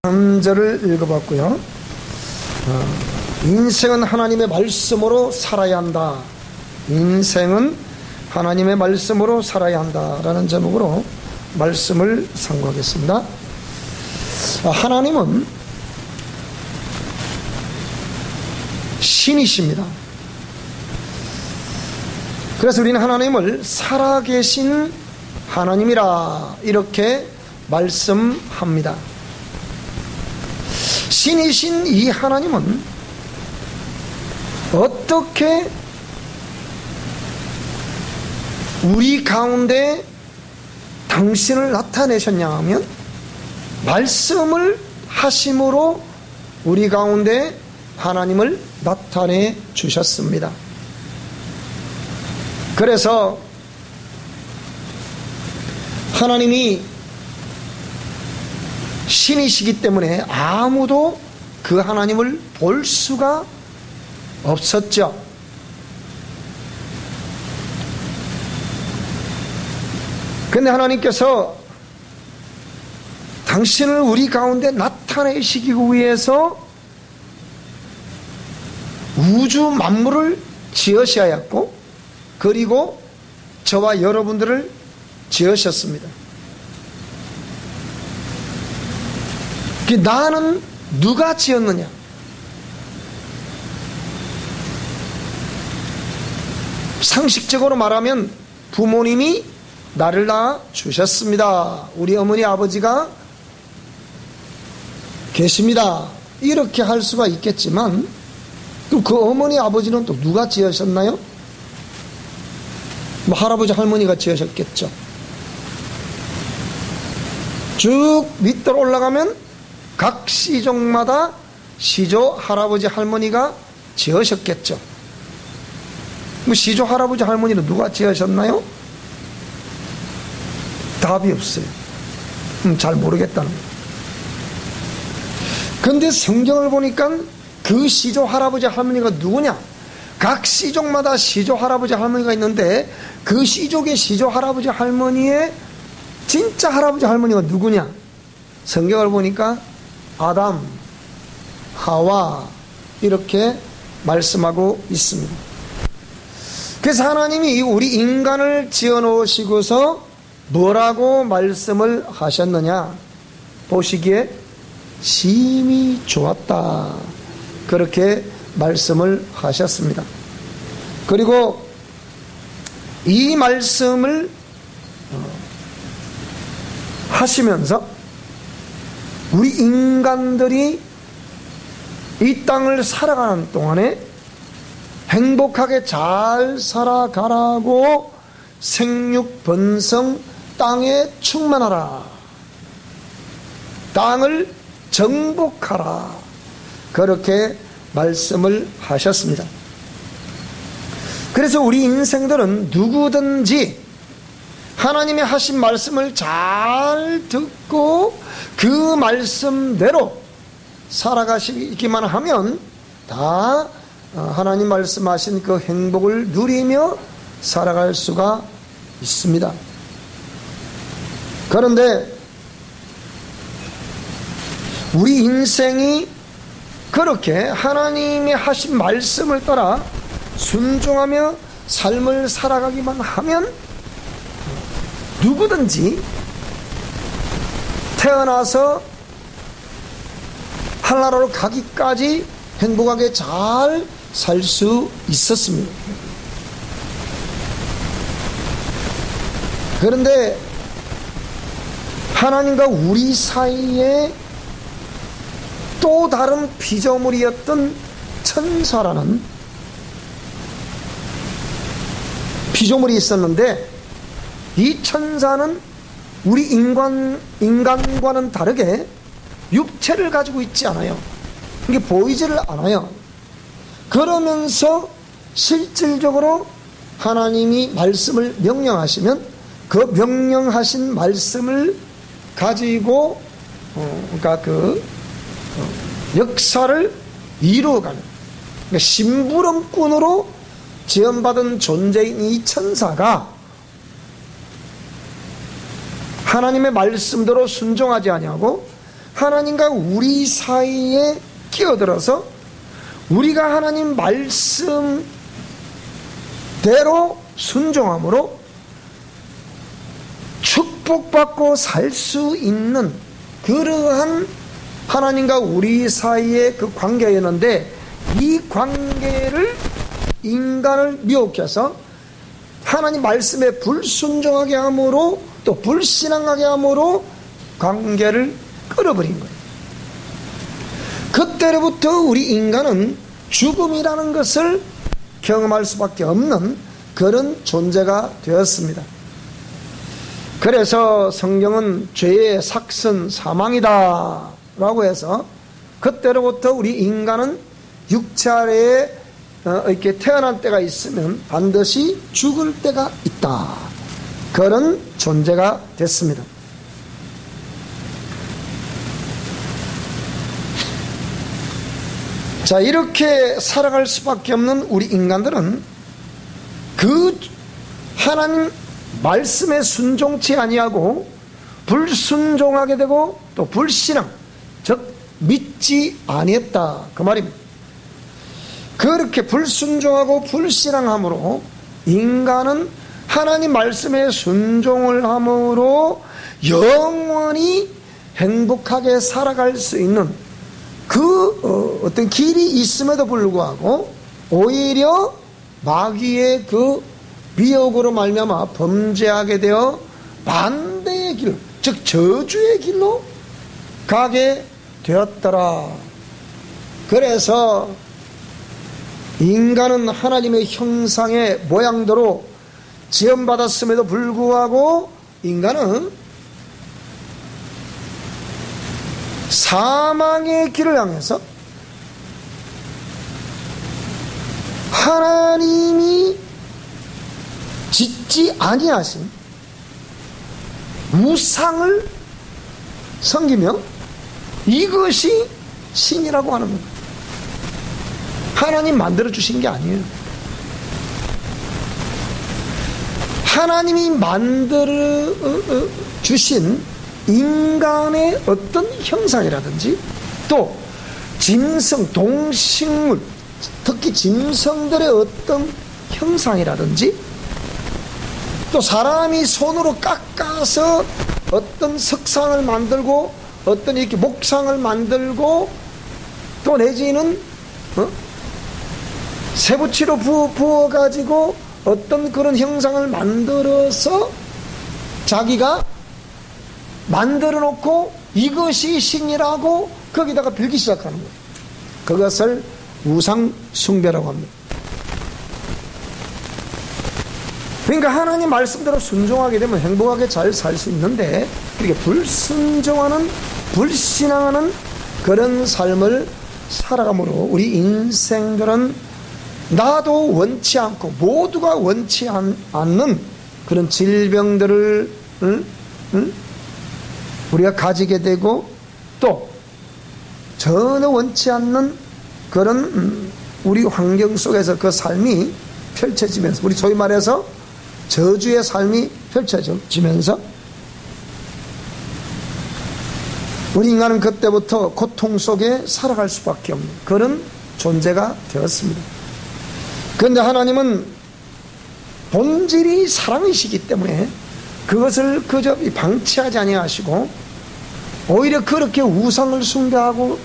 3절을 읽어봤고요. 인생은 하나님의 말씀으로 살아야 한다. 인생은 하나님의 말씀으로 살아야 한다라는 제목으로 말씀을 상고하겠습니다. 하나님은 신이십니다. 그래서 우리는 하나님을 살아계신 하나님이라 이렇게 말씀합니다. 신이신 이 하나님은 어떻게 우리 가운데 당신을 나타내셨냐 하면 말씀을 하심으로 우리 가운데 하나님을 나타내 주셨습니다. 그래서 하나님이 신이시기 때문에 아무도 그 하나님을 볼 수가 없었죠. 그런데 하나님께서 당신을 우리 가운데 나타내시기 위해서 우주 만물을 지으셔야 했고, 그리고 저와 여러분들을 지으셨습니다. 나는 누가 지었느냐? 상식적으로 말하면 부모님이 나를 낳아 주셨습니다. 우리 어머니 아버지가 계십니다. 이렇게 할 수가 있겠지만 그 어머니 아버지는 또 누가 지으셨나요? 할아버지 할머니가 지으셨겠죠. 쭉 밑으로 올라가면 각 시족마다 시조 할아버지 할머니가 지으셨겠죠. 시조 할아버지 할머니는 누가 지으셨나요? 답이 없어요. 잘 모르겠다는 거예요. 그런데 성경을 보니까 그 시조 할아버지 할머니가 누구냐? 각 시족마다 시조 할아버지 할머니가 있는데 그 시족의 시조 할아버지 할머니의 진짜 할아버지 할머니가 누구냐? 성경을 보니까 아담, 하와 이렇게 말씀하고 있습니다. 그래서 하나님이 우리 인간을 지어 놓으시고서 뭐라고 말씀을 하셨느냐? 보시기에 심히 좋았다. 그렇게 말씀을 하셨습니다. 그리고 이 말씀을 하시면서 우리 인간들이 이 땅을 살아가는 동안에 행복하게 잘 살아가라고 생육번성 땅에 충만하라, 땅을 정복하라, 그렇게 말씀을 하셨습니다. 그래서 우리 인생들은 누구든지 하나님이 하신 말씀을 잘 듣고 그 말씀대로 살아가시기만 하면 다 하나님 말씀하신 그 행복을 누리며 살아갈 수가 있습니다. 그런데 우리 인생이 그렇게 하나님이 하신 말씀을 따라 순종하며 삶을 살아가기만 하면 누구든지 태어나서 하늘나라로 가기까지 행복하게 잘 살 수 있었습니다. 그런데 하나님과 우리 사이에 또 다른 피조물이었던 천사라는 피조물이 있었는데, 이 천사는 우리 인간과는 다르게 육체를 가지고 있지 않아요. 이게 보이지를 않아요. 그러면서 실질적으로 하나님이 말씀을 명령하시면 그 명령하신 말씀을 가지고 그러니까 역사를 이루어가는, 그러니까 심부름꾼으로 지원받은 존재인 이 천사가 하나님의 말씀대로 순종하지 아니하고 하나님과 우리 사이에 끼어들어서 우리가 하나님 말씀대로 순종함으로 축복받고 살 수 있는 그러한 하나님과 우리 사이의 그 관계였는데, 이 관계를 인간을 미혹해서 하나님 말씀에 불순종하게 함으로 또 불신앙하게 함으로 관계를 끊어버린 거예요. 그때로부터 우리 인간은 죽음이라는 것을 경험할 수밖에 없는 그런 존재가 되었습니다. 그래서 성경은 죄의 삭은 사망이다 라고 해서 그때로부터 우리 인간은 육체 아래에 이렇게 태어날 때가 있으면 반드시 죽을 때가 있다, 그런 존재가 됐습니다. 자, 이렇게 살아갈 수밖에 없는 우리 인간들은 그 하나님 말씀에 순종치 아니하고 불순종하게 되고 또 불신앙, 즉 믿지 아니했다, 그 말입니다. 그렇게 불순종하고 불신앙함으로 인간은 하나님 말씀에 순종을 함으로 영원히 행복하게 살아갈 수 있는 그 어떤 길이 있음에도 불구하고 오히려 마귀의 그 미혹으로 말미암아 범죄하게 되어 반대의 길, 즉 저주의 길로 가게 되었더라. 그래서 인간은 하나님의 형상의 모양대로 지음받았음에도 불구하고 인간은 사망의 길을 향해서 하나님이 짓지 아니하신 우상을 섬기며 이것이 신이라고 하는 겁니다. 하나님 만들어 주신 게 아니에요. 하나님이 만들어 주신 인간의 어떤 형상이라든지 또 짐승, 동식물, 특히 짐승들의 어떤 형상이라든지 또 사람이 손으로 깎아서 어떤 석상을 만들고 어떤 이렇게 목상을 만들고 또 내지는 세부치로 부어가지고 어떤 그런 형상을 만들어서 자기가 만들어 놓고 이것이 신이라고 거기다가 빌기 시작하는 거예요. 그것을 우상 숭배라고 합니다. 그러니까 하나님 말씀대로 순종하게 되면 행복하게 잘 살 수 있는데, 그렇게 불순종하는 불신앙하는 그런 삶을 살아감으로 우리 인생들은 나도 원치 않고 모두가 원치 않는 그런 질병들을 우리가 가지게 되고 또 전혀 원치 않는 그런 우리 환경 속에서 그 삶이 펼쳐지면서, 우리 소위 말해서 저주의 삶이 펼쳐지면서 우리 인간은 그때부터 고통 속에 살아갈 수밖에 없는 그런 존재가 되었습니다. 그런데 하나님은 본질이 사랑이시기 때문에 그것을 그저 방치하지 아니하시고 오히려 그렇게 우상을 숭배하고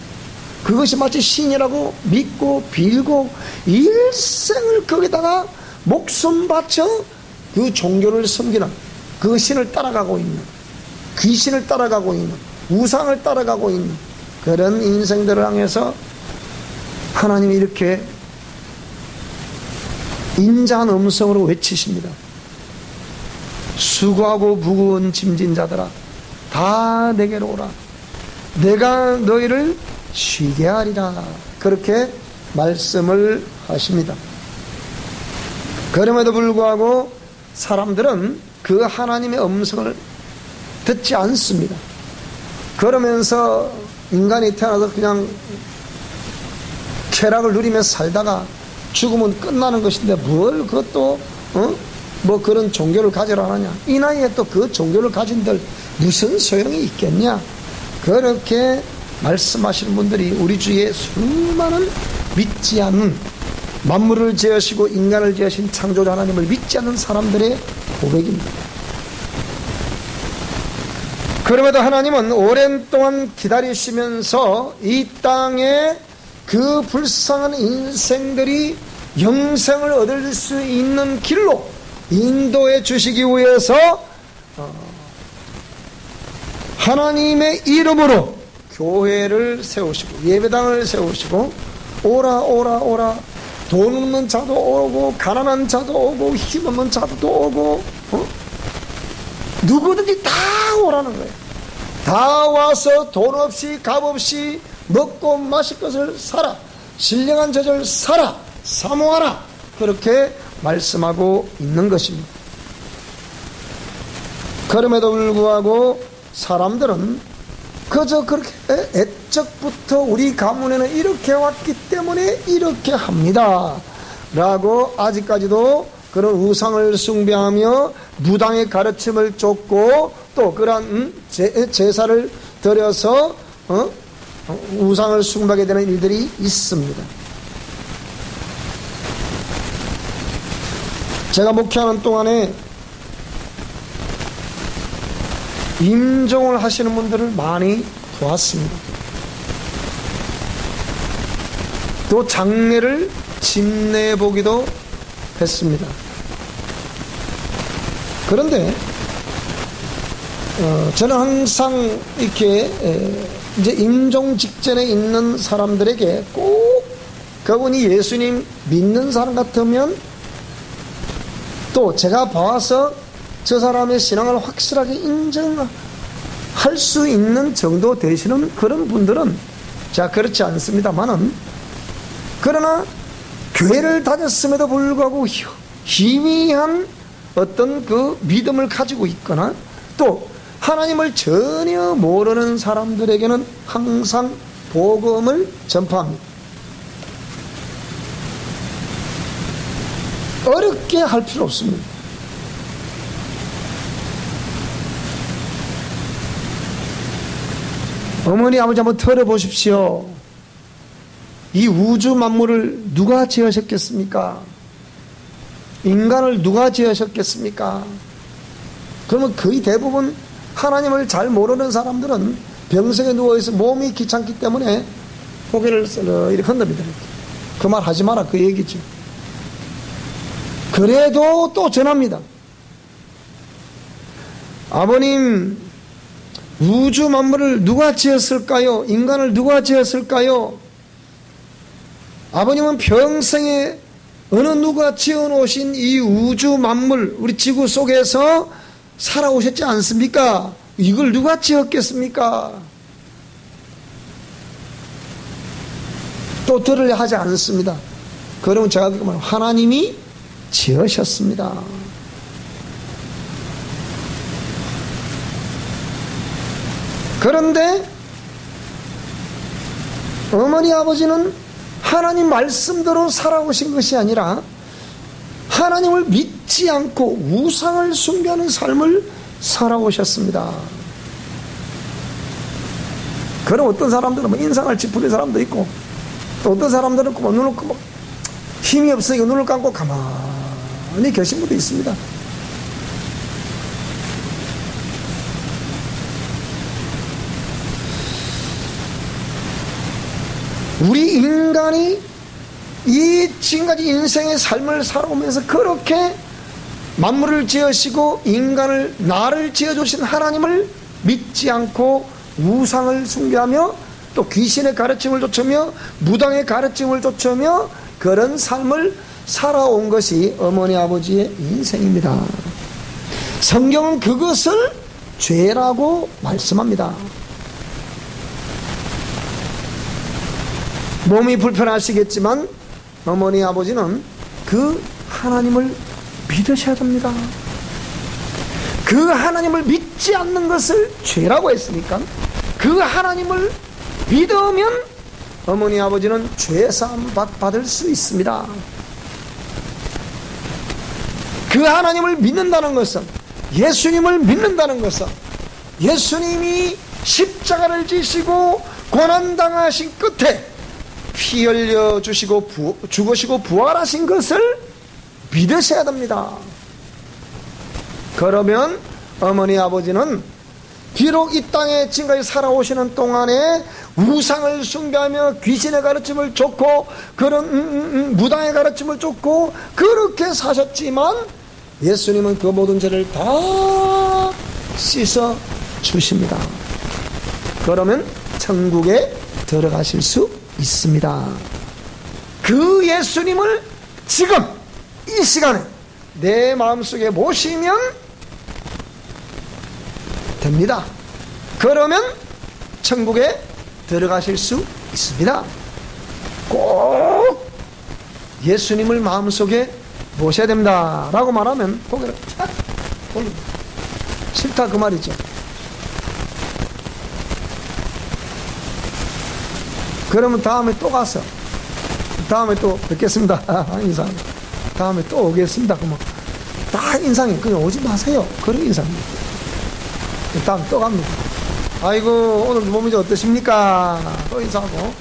그것이 마치 신이라고 믿고 빌고 일생을 거기다가 목숨 바쳐 그 종교를 섬기는, 그 신을 따라가고 있는, 귀신을 따라가고 있는, 우상을 따라가고 있는 그런 인생들을 향해서 하나님이 이렇게 인자한 음성으로 외치십니다. 수고하고 무거운 짐진 자들아 다 내게로 오라. 내가 너희를 쉬게 하리라. 그렇게 말씀을 하십니다. 그럼에도 불구하고 사람들은 그 하나님의 음성을 듣지 않습니다. 그러면서 인간이 태어나서 그냥 쾌락을 누리며 살다가 죽으면 끝나는 것인데 뭘 그것도 뭐 그런 종교를 가지러 하느냐, 이 나이에 또 그 종교를 가진들 무슨 소용이 있겠냐, 그렇게 말씀하시는 분들이 우리 주위에 수많은 믿지 않는, 만물을 지으시고 인간을 지으신 창조자 하나님을 믿지 않는 사람들의 고백입니다. 그럼에도 하나님은 오랜 동안 기다리시면서 이 땅에 그 불쌍한 인생들이 영생을 얻을 수 있는 길로 인도해 주시기 위해서 하나님의 이름으로 교회를 세우시고 예배당을 세우시고 오라 오라 오라, 돈 없는 자도 오고 가난한 자도 오고 힘없는 자도 오고 누구든지 다 오라는 거예요. 다 와서 돈 없이 값 없이 먹고 마실 것을 사라, 신령한 젖을 사라, 사모하라, 그렇게 말씀하고 있는 것입니다. 그럼에도 불구하고 사람들은 그저 그렇게 애적부터 우리 가문에는 이렇게 왔기 때문에 이렇게 합니다 라고 아직까지도 그런 우상을 숭배하며 무당의 가르침을 쫓고 또 그러한 제사를 드려서 우상을 숭배하게 되는 일들이 있습니다. 제가 목회하는 동안에 임종을 하시는 분들을 많이 보았습니다. 또 장례를 집례해보기도 했습니다. 그런데 저는 항상 이렇게 이제 임종 직전에 있는 사람들에게 꼭 그분이 예수님 믿는 사람 같으면, 또 제가 봐서 저 사람의 신앙을 확실하게 인정할 수 있는 정도 되시는 그런 분들은 제가 그렇지 않습니다만은, 그러나 교회를 다녔음에도 불구하고 희미한 어떤 그 믿음을 가지고 있거나 또 하나님을 전혀 모르는 사람들에게는 항상 복음을 전파합니다. 어렵게 할 필요 없습니다. 어머니 아버지 한번 털어보십시오. 이 우주 만물을 누가 지으셨겠습니까? 인간을 누가 지으셨겠습니까? 그러면 거의 대부분 하나님을 잘 모르는 사람들은 병석에 누워있어 몸이 귀찮기 때문에 고개를 이렇게 흔듭니다. 그 말 하지 마라, 그 얘기죠. 그래도 또 전합니다. 아버님, 우주 만물을 누가 지었을까요? 인간을 누가 지었을까요? 아버님은 평생에 어느 누가 지어놓으신 이 우주 만물, 우리 지구 속에서 살아오셨지 않습니까? 이걸 누가 지었겠습니까? 또 들으려 하지 않습니다. 그러면 제가 그러면 하나님이 지으셨습니다. 그런데 어머니 아버지는 하나님 말씀대로 살아오신 것이 아니라 하나님을 믿지 않고 우상을 숭배하는 삶을 살아오셨습니다. 그럼 어떤 사람들은 인상을 찌푸린 사람도 있고, 또 어떤 사람들은 눈을 감고 힘이 없으니까 눈을 감고 가만히 계신 분도 있습니다. 우리 인간이 이 지금까지 인생의 삶을 살아오면서 그렇게 만물을 지으시고 인간을, 나를 지어주신 하나님을 믿지 않고 우상을 숭배하며 또 귀신의 가르침을 쫓으며 무당의 가르침을 쫓으며 그런 삶을 살아온 것이 어머니 아버지의 인생입니다. 성경은 그것을 죄라고 말씀합니다. 몸이 불편하시겠지만 어머니 아버지는 그 하나님을 믿으셔야 됩니다. 그 하나님을 믿지 않는 것을 죄라고 했으니까 그 하나님을 믿으면 어머니 아버지는 죄사함 받을 수 있습니다. 그 하나님을 믿는다는 것은, 예수님을 믿는다는 것은 예수님이 십자가를 지시고 고난당하신 끝에 피 흘려 주시고 죽으시고 부활하신 것을 믿으셔야 됩니다. 그러면 어머니 아버지는 비록 이 땅에 지금까지 살아오시는 동안에 우상을 숭배하며 귀신의 가르침을 쫓고 그런 무당의 가르침을 쫓고 그렇게 사셨지만 예수님은 그 모든 죄를 다 씻어 주십니다. 그러면 천국에 들어가실 수 있습니다. 그 예수님을 지금 이 시간에 내 마음속에 모시면 됩니다. 그러면 천국에 들어가실 수 있습니다. 꼭 예수님을 마음속에 모셔야 됩니다 라고 말하면 고개를 탁 돌립니다. 싫다 그 말이죠. 그러면 다음에 또 가서 다음에 또 뵙겠습니다 인사. 다음에 또 오겠습니다. 그러면 다 인상이 그냥 오지 마세요. 그런 인상입니다. 다음 또 갑니다. 아이고 오늘 몸이 어떠십니까? 또 인사하고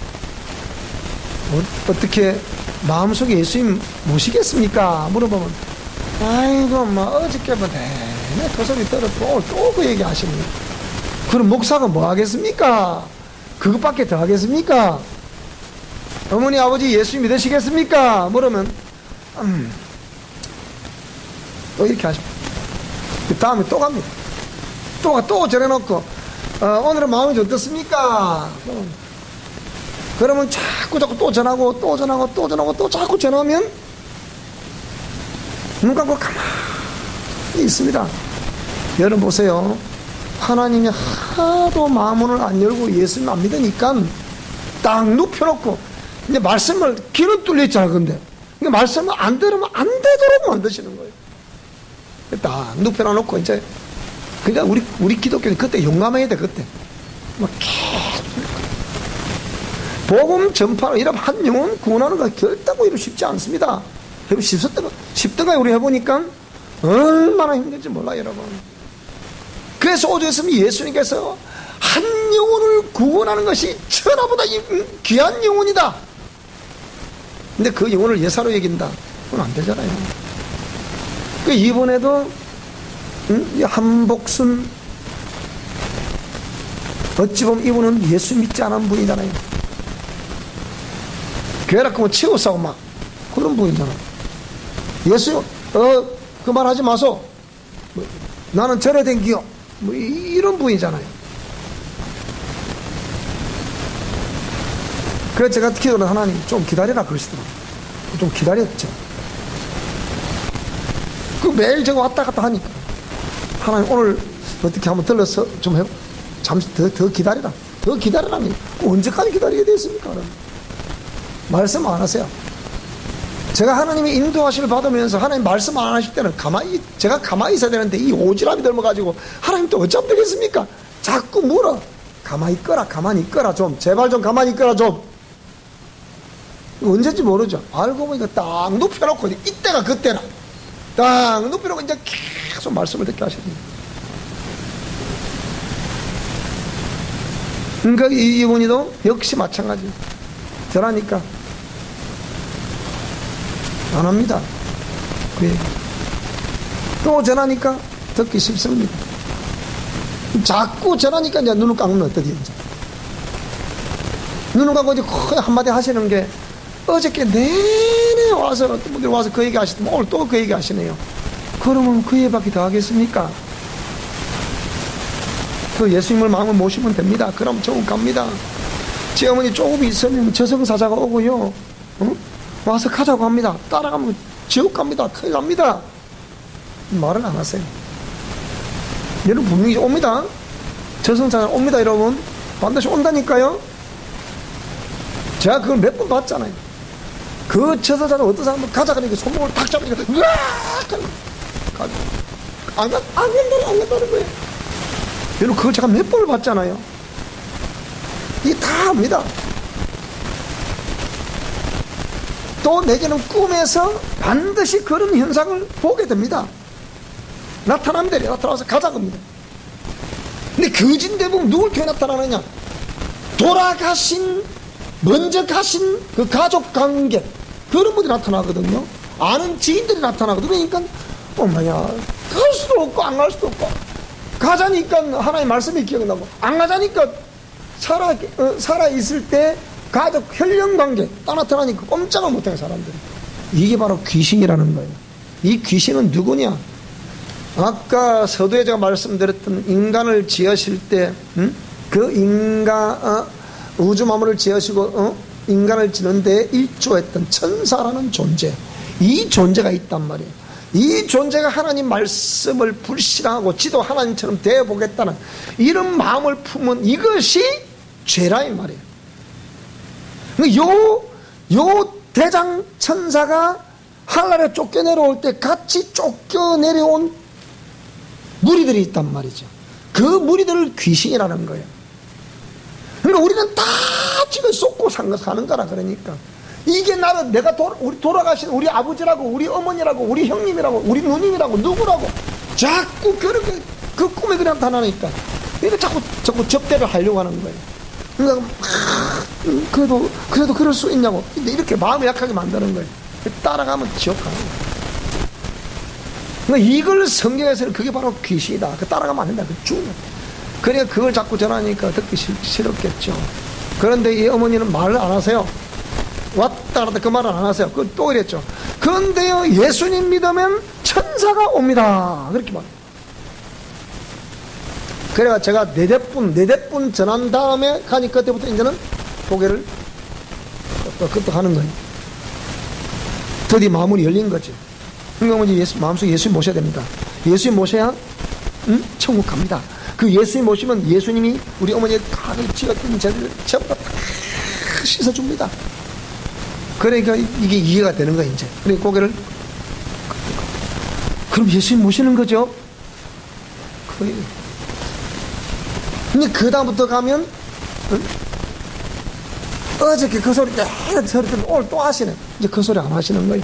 어떻게 마음속에 예수님 모시겠습니까? 물어보면 아이고 뭐 어저께 뭐 내내 그 소리 들었고 또 그 얘기 하시네요. 그럼 목사가 뭐 하겠습니까? 그것밖에 더 하겠습니까? 어머니 아버지 예수 믿으시겠습니까? 물으면 또 이렇게 하십니다. 그 다음에 또 갑니다. 또 전해놓고 오늘은 마음이 어떻습니까? 그러면 자꾸 또 전하고 또 전하고 또 전하고 또 자꾸 전하면 눈 감고 가만히 있습니다. 여러분 보세요. 하나님이 하도 마음문을 안 열고 예수님 안 믿으니까 딱 눕혀놓고 이제 말씀을 귀는 뚫려있잖아. 근데 말씀을 안 들으면 안 되도록 만드시는 거예요. 딱 눕혀놓고 이제 그러니까 우리 기독교는 그때 용감해야 돼. 그때 막 복음 전파로 이런 한 영혼 구원하는 거 결단고 이러 쉽지 않습니다. 여러분 쉽던가 우리 해보니까 얼마나 힘든지 몰라요 여러분. 그래서 오죽했으면 예수님께서 한 영혼을 구원하는 것이 천하보다 귀한 영혼이다. 근데 그 영혼을 예사로 여긴다. 그건 안 되잖아요. 그 이번에도 한복순 어찌 보면 이분은 예수 믿지 않은 분이잖아요. 괴락하고 치우싸고 막 그런 분이잖아. 예수 그 말 하지 마소. 나는 절에 댕기요. 뭐 이런 분이잖아요. 그래서 제가 기도를 하나님 좀 기다리라 그러시더라고요. 좀 기다렸죠. 그 매일 제가 왔다 갔다 하니까 하나님 오늘 어떻게 한번 들러서 좀 해 잠시 더 기다리라. 더 기다리라니 언제까지 기다리게 되겠습니까? 말씀 안 하세요. 제가 하나님의 인도하심을 받으면서 하나님 말씀 안 하실 때는 제가 가만히 있어야 되는데 이 오지랖이 들어가지고 하나님 또 어쩌면 되겠습니까? 자꾸 물어. 가만히 있거라 가만히 있거라 좀 제발 좀 가만히 있거라 좀. 언제인지 모르죠. 알고 보니까 딱 눕혀놓고 이때가 그때라. 딱 눕혀놓고 이제 계속 말씀을 듣게 하십니다. 그러니까 이분이도 역시 마찬가지예요. 저라니까 안 합니다. 그 얘기. 또 전하니까 듣기 쉽습니다. 자꾸 전하니까 이제 눈을 감으면 어떠지 이제. 눈을 감고 이제 거의 한마디 하시는 게 어저께 내내 와서 어떤 분들이 와서 그 얘기 하시더만 오늘 또 그 얘기 하시네요. 그러면 그 얘기밖에 더 하겠습니까? 그 예수님을 마음을 모시면 됩니다. 그럼 조금 갑니다. 제 어머니 조금 있으면 저승사자가 오고요. 와서 가자고 합니다. 따라가면 지옥 갑니다. 큰일 납니다. 말을 안 하세요. 여러분 분명히 옵니다. 저승사자 옵니다. 여러분 반드시 온다니까요. 제가 그걸 몇 번 봤잖아요. 그 저승사자 어떤 사람은 가자 그러니까 손목을 탁 잡으니까 으악 안 간다는 거예요. 여러분 그걸 제가 몇 번을 봤잖아요. 이게 다 합니다. 또 내게는 꿈에서 반드시 그런 현상을 보게 됩니다. 나타나면 나타나서 가자 겁니다. 근데 거진 대부분 누굴 통해 나타나느냐? 돌아가신, 먼저 가신 그 가족 관계, 그런 분들이 나타나거든요. 아는 지인들이 나타나거든요. 그러니까 엄마야, 갈 수도 없고 안 갈 수도 없고, 가자니까 하나님의 말씀이 기억나고, 안 가자니까 살아있을 때 가족 혈연관계 딱 나타나니까 꼼짝을 못해요, 사람들이. 이게 바로 귀신이라는 거예요. 이 귀신은 누구냐? 아까 서두에 제가 말씀드렸던 인간을 지으실 때, 그 인간, 우주 만물을 지으시고, 인간을 지는데 일조했던 천사라는 존재, 이 존재가 있단 말이에요. 이 존재가 하나님 말씀을 불신하고 지도 하나님처럼 되어보겠다는 이런 마음을 품은 이것이 죄라 이 말이에요. 요 대장 천사가 하늘에 쫓겨내려올 때 같이 쫓겨내려온 무리들이 있단 말이죠. 그 무리들을 귀신이라는 거예요. 그러니까 우리는 다 지금 쏟고 사는 거라. 그러니까 이게 나는 내가 우리 돌아가신 우리 아버지라고, 우리 어머니라고, 우리 형님이라고, 우리 누님이라고, 누구라고 자꾸 그렇게 그 꿈에 그냥 나타나니까 이거 자꾸 접대를 하려고 하는 거예요. 그러니까 그래도 그럴 수 있냐고 이렇게 마음을 약하게 만드는 거예요. 따라가면 지옥 가는 거예요. 그러니까 이걸 성경에서는 그게 바로 귀신이다. 그 따라가면 안 된다. 그 죽는. 그러니까 그걸 자꾸 전하니까 듣기 싫었겠죠. 그런데 이 어머니는 말을 안 하세요. 왔다 갔다 그 말을 안 하세요. 그 또 이랬죠. 그런데요, 예수님 믿으면 천사가 옵니다. 그렇게 말해요. 그래가 제가 네댓분 전한 다음에 가니 그때부터 이제는 고개를 끄덕하는 거예요. 드디어 마음이 열린 거지. 그러니까 마음속에 예수님 모셔야 됩니다. 예수님 모셔야 천국 갑니다. 그 예수님 모시면 예수님이 우리 어머니의 가을 지었던 죄를 전부 다 씻어줍니다. 그러니까 이게 이해가 되는 거예요. 이제 그래 고개를 그럼 예수님 모시는 거죠. 근데 그 다음부터 가면 어저께 그 소리 들었더니 오늘 또 하시네. 이제 그 소리 안 하시는 거예요.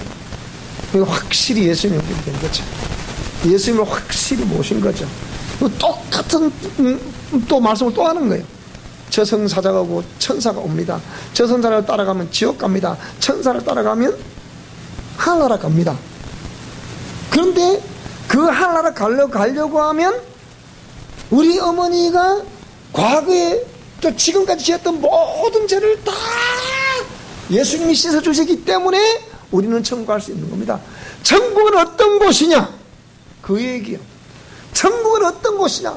확실히 예수님이 된 거죠. 예수님을 확실히 모신 거죠. 똑같은 또 말씀을 또 하는 거예요. 저승사자가 오고 천사가 옵니다. 저승사자를 따라가면 지옥 갑니다. 천사를 따라가면 하늘나라 갑니다. 그런데 그 하늘나라 가려고 하면 우리 어머니가 과거에 또 지금까지 지었던 모든 죄를 다 예수님이 씻어주시기 때문에 우리는 천국 갈 수 있는 겁니다. 천국은 어떤 곳이냐? 그 얘기요. 천국은 어떤 곳이냐?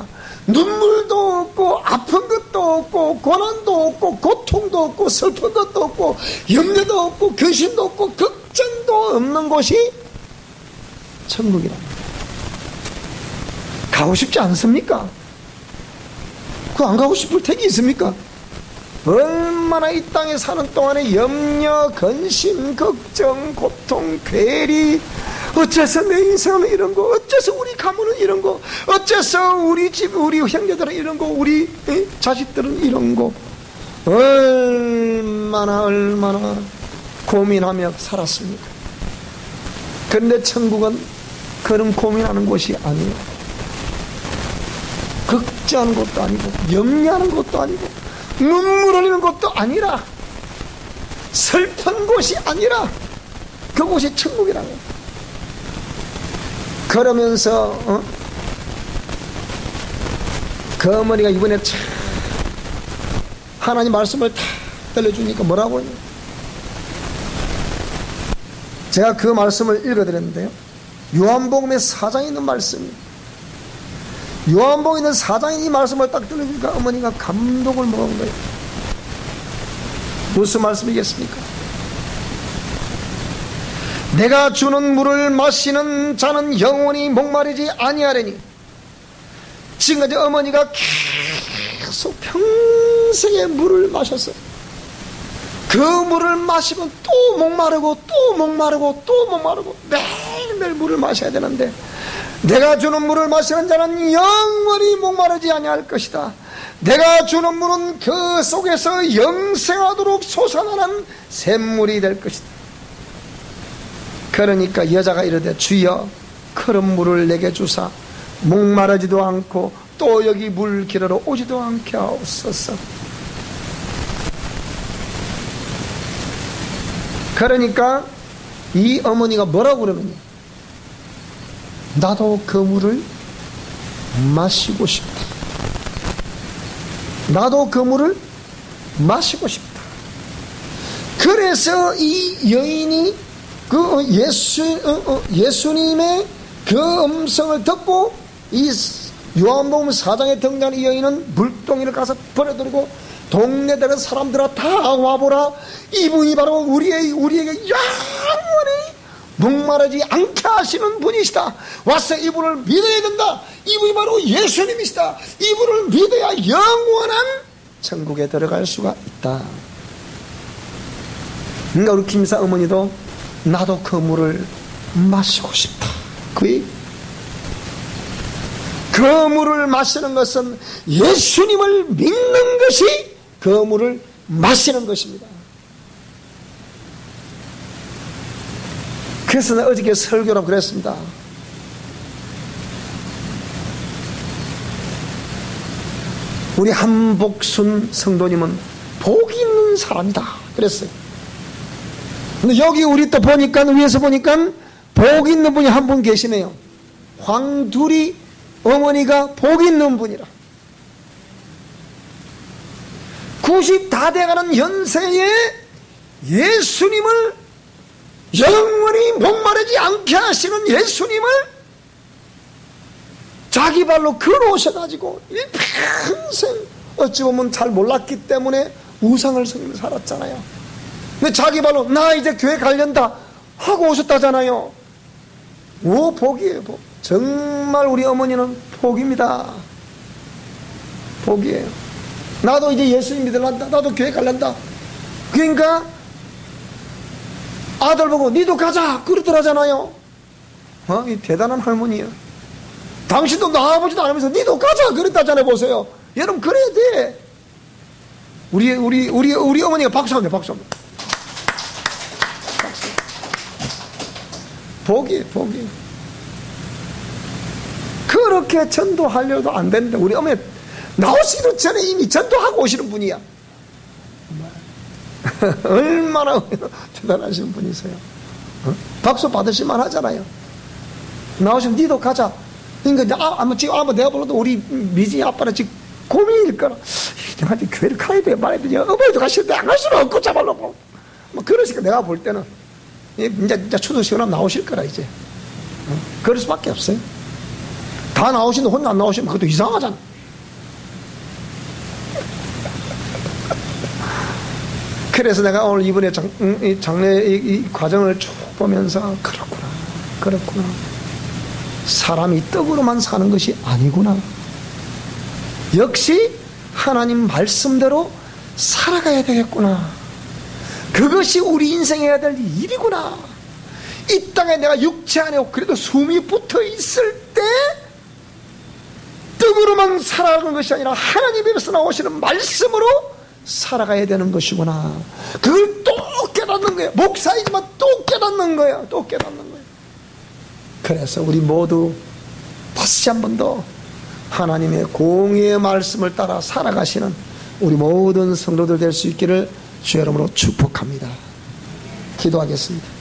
눈물도 없고 아픈 것도 없고 고난도 없고 고통도 없고 슬픈 것도 없고 염려도 없고 근심도 없고 걱정도 없는 곳이 천국이랍니다. 가고 싶지 않습니까? 그거 안 가고 싶을 택이 있습니까? 얼마나 이 땅에 사는 동안에 염려, 근심, 걱정, 고통, 괴리, 어째서 내 인생은 이런 거, 어째서 우리 가문은 이런 거, 어째서 우리 집, 우리 형제들은 이런 거, 우리 자식들은 이런 거, 얼마나 고민하며 살았습니까? 그런데 천국은 그런 고민하는 곳이 아니에요. 걱정하는 것도 아니고 염려하는 것도 아니고 눈물 흘리는 것도 아니라 슬픈 곳이 아니라 그곳이 천국이라는 거예요. 그러면서 그 어머니가 이번에 참 하나님 말씀을 다 들려주니까 뭐라고 해요? 제가 그 말씀을 읽어드렸는데요, 요한복음에 4장에 있는 말씀이에요. 요한복음에 있는 4장에 이 말씀을 딱 들려주니까 어머니가 감동을 먹은 거예요. 무슨 말씀이겠습니까? 내가 주는 물을 마시는 자는 영원히 목마르지 아니하리니. 지금까지 어머니가 계속 평생의 물을 마셨어요. 그 물을 마시면 또 목마르고 또 목마르고 또 목마르고 매일매일 물을 마셔야 되는데, 내가 주는 물을 마시는 자는 영원히 목마르지 아니할 것이다. 내가 주는 물은 그 속에서 영생하도록 솟아나는 샘물이 될 것이다. 그러니까 여자가 이르되 주여 그런 물을 내게 주사 목마르지도 않고 또 여기 물 길으러 오지도 않게 하옵소서. 그러니까 이 어머니가 뭐라고 그러느냐, 나도 그 물을 마시고 싶다. 나도 그 물을 마시고 싶다. 그래서 이 여인이 그 예수님의 그 음성을 듣고 이 요한복음 4장에 등장하는 이 여인은 물동이를 가서 버려두고 동네들의 사람들아 다 와보라, 이분이 바로 우리에게 영원히 목마르지 않게 하시는 분이시다. 와서 이분을 믿어야 된다. 이분이 바로 예수님이시다. 이분을 믿어야 영원한 천국에 들어갈 수가 있다. 그러니까 우리 김사 어머니도 나도 그 물을 마시고 싶다. 그 물을 마시는 것은 예수님을 믿는 것이 그 물을 마시는 것입니다. 그래서 내가 어저께 설교로 그랬습니다. 우리 한복순 성도님은 복이 있는 사람이다 그랬어요. 근데 여기 우리 또 보니까, 위에서 보니까 복 있는 분이 한 분 계시네요. 황두리 어머니가 복 있는 분이라. 90 다 돼가는 연세에 예수님을 영원히 목마르지 않게 하시는 예수님을 자기 발로 걸어오셔가지고 일평생 어찌 보면 잘 몰랐기 때문에 우상을 섬기며 살았잖아요. 근데 자기 발로 나 이제 교회 가려다 하고 오셨다잖아요. 오, 복이에요, 복. 정말 우리 어머니는 복입니다. 복이에요. 나도 이제 예수님 믿으란다, 나도 교회 가려다. 그러니까 아들 보고 니도 가자 그러더라잖아요. 이 대단한 할머니예요. 당신도 나아보지도 않으면서 니도 가자 그랬다잖아요. 보세요. 여러분 그래야 돼. 우리 어머니가 박수합니다. 박수합니다. 박수. 복이에요, 복이에요. 그렇게 전도하려도 안 되는데 우리 어머니 나오시기도 전에 이미 전도하고 오시는 분이야. 얼마나 대단하신 분이세요. 박수 받으실만 하잖아요. 나오시면 니도 가자. 그러니까 지금 아마 내가 불러도 우리 미진이 아빠는 지금 고민일 거라. 내한테 교회를 가야 돼 말해야 돼. 어머니도 가시는데 안 갈 수는 없고 자발로 뭐 그러니까 내가 볼 때는 이제 추도 시원하면 나오실 거라 이제. 그럴 수밖에 없어요. 다 나오시는데 혼자 안 나오시면 그것도 이상하잖아. 그래서 내가 오늘 이번에 장례 이 과정을 쭉 보면서 그렇구나. 사람이 떡으로만 사는 것이 아니구나. 역시 하나님 말씀대로 살아가야 되겠구나. 그것이 우리 인생에 해야 될 일이구나. 이 땅에 내가 육체 안에 그래도 숨이 붙어 있을 때 떡으로만 살아가는 것이 아니라 하나님 입에서 나오시는 말씀으로 살아가야 되는 것이구나. 그걸 또 깨닫는 거예요. 목사이지만 또 깨닫는 거예요. 또 깨닫는 거예요. 그래서 우리 모두 다시 한 번 더 하나님의 공의의 말씀을 따라 살아가시는 우리 모든 성도들 될 수 있기를 주의 이름으로 축복합니다. 기도하겠습니다.